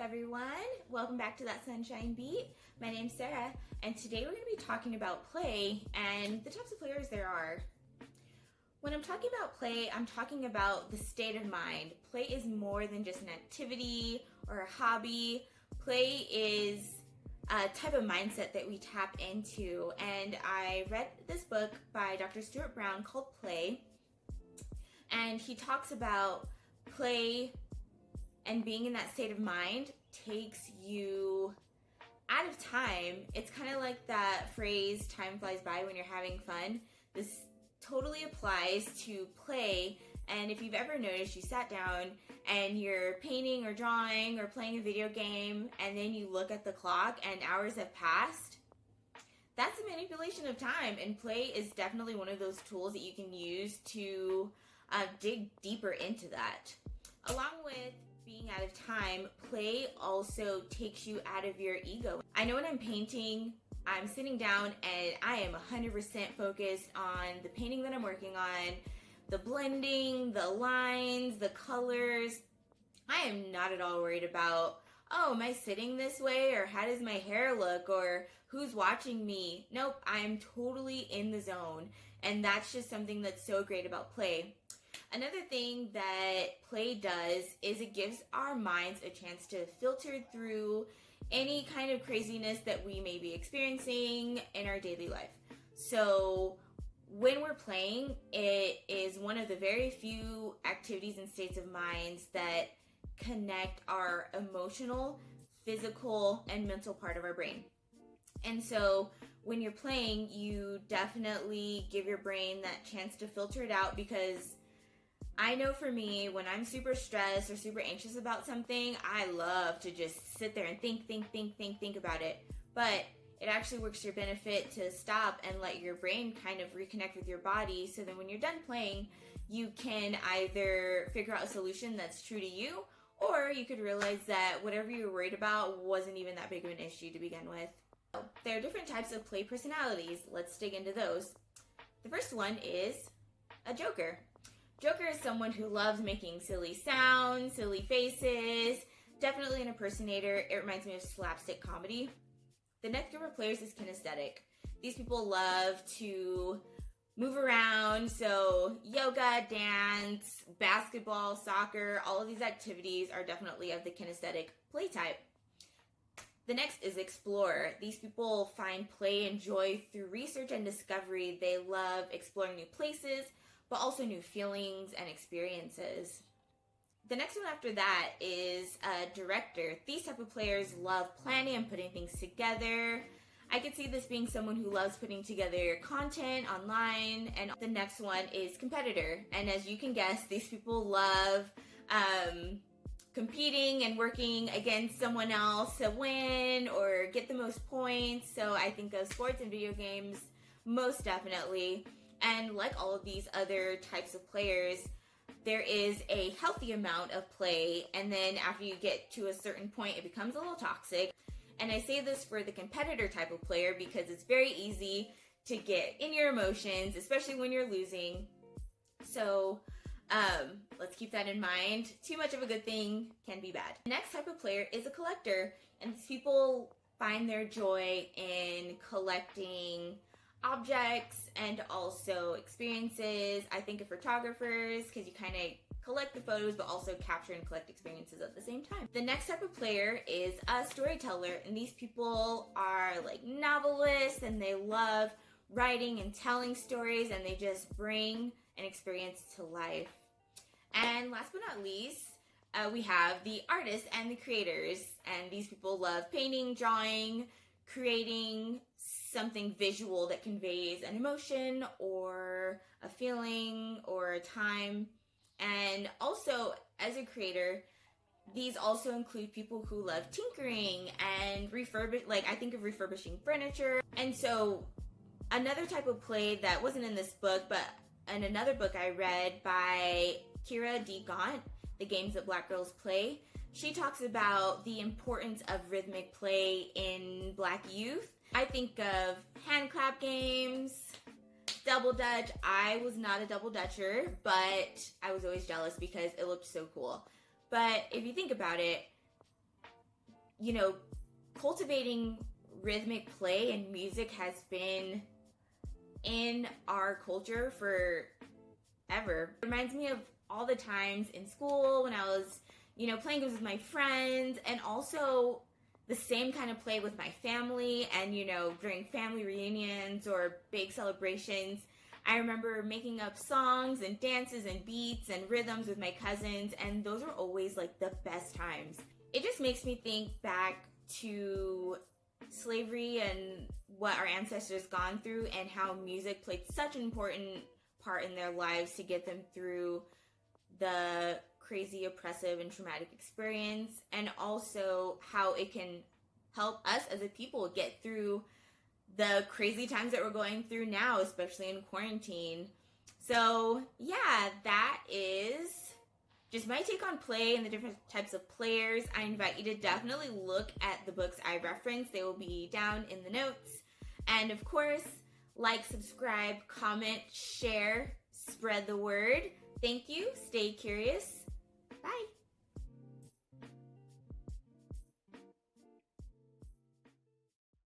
everyone? Welcome back to That Sunshine Beat. My name's Sarah, and today we're going to be talking about play and the types of players there are. When I'm talking about play, I'm talking about the state of mind. Play is more than just an activity or a hobby. Play is a type of mindset that we tap into, and I read this book by Dr. Stuart called Play, and he talks about play and being in that state of mind takes you out of time. It's kind of like that phrase, time flies by when you're having fun. This totally applies to play. And if you've ever noticed, you sat down and you're painting or drawing or playing a video game, and then you look at the clock and hours have passed. That's a manipulation of time, and play is definitely one of those tools that you can use to dig deeper into that. Along with being out of time, play also takes you out of your ego. I know when I'm painting, I'm sitting down and I am 100% focused on the painting that I'm working on, the blending, the lines, the colors. I am not at all worried about, oh, am I sitting this way, or how does my hair look, or who's watching me? Nope, I'm totally in the zone, and that's just something that's so great about play. Another thing that play does is it gives our minds a chance to filter through any kind of craziness that we may be experiencing in our daily life. So when we're playing, it is one of the very few activities and states of minds that connect our emotional, physical, and mental part of our brain. And so when you're playing, you definitely give your brain that chance to filter it out, because I know for me, when I'm super stressed or super anxious about something, I love to just sit there and think about it. But it actually works to your benefit to stop and let your brain kind of reconnect with your body, so that when you're done playing, you can either figure out a solution that's true to you, or you could realize that whatever you were worried about wasn't even that big of an issue to begin with. There are different types of play personalities. Let's dig into those. The first one is a joker. Joker is someone who loves making silly sounds, silly faces, definitely an impersonator. It reminds me of slapstick comedy. The next group of players is kinesthetic. These people love to move around, so yoga, dance, basketball, soccer, all of these activities are definitely of the kinesthetic play type. The next is explorer. These people find play and joy through research and discovery. They love exploring new places, but also new feelings and experiences. The next one after that is a director. These type of players love planning and putting things together. I could see this being someone who loves putting together content online. And the next one is competitor. And as you can guess, these people love competing and working against someone else to win or get the most points. So I think of sports and video games most definitely. And like all of these other types of players, there is a healthy amount of play, and then after you get to a certain point, it becomes a little toxic. And I say this for the competitor type of player because it's very easy to get in your emotions, especially when you're losing. So let's keep that in mind. Too much of a good thing can be bad. The next type of player is a collector, and people find their joy in collecting objects and also experiences. I think of photographers because you kind of collect the photos but also capture and collect experiences at the same time. The next type of player is a storyteller, and these people are like novelists, and they love writing and telling stories, and they just bring an experience to life. And last but not least, we have the artists and the creators, and these people love painting, drawing, creating something visual that conveys an emotion or a feeling or a time. And also, as a creator, these also include people who love tinkering and I think of refurbishing furniture. And so another type of play that wasn't in this book, but in another book I read by Kyra Gaunt, The Games That Black Girls Play, she talks about the importance of rhythmic play in Black youth. I think of hand clap games, double dutch. I was not a double dutcher, but I was always jealous because it looked so cool. But if you think about it, you know, cultivating rhythmic play and music has been in our culture forever. It reminds me of all the times in school when I was, you know, playing games with my friends, and also the same kind of play with my family, and, you know, during family reunions or big celebrations. I remember making up songs and dances and beats and rhythms with my cousins, and those are always like the best times. It just makes me think back to slavery and what our ancestors gone through, and how music played such an important part in their lives to get them through the crazy, oppressive, and traumatic experience, and also how it can help us as a people get through the crazy times that we're going through now, especially in quarantine. So yeah, that is just my take on play and the different types of players. I invite you to definitely look at the books I referenced. They will be down in the notes. And of course, like, subscribe, comment, share, spread the word. Thank you. Stay curious.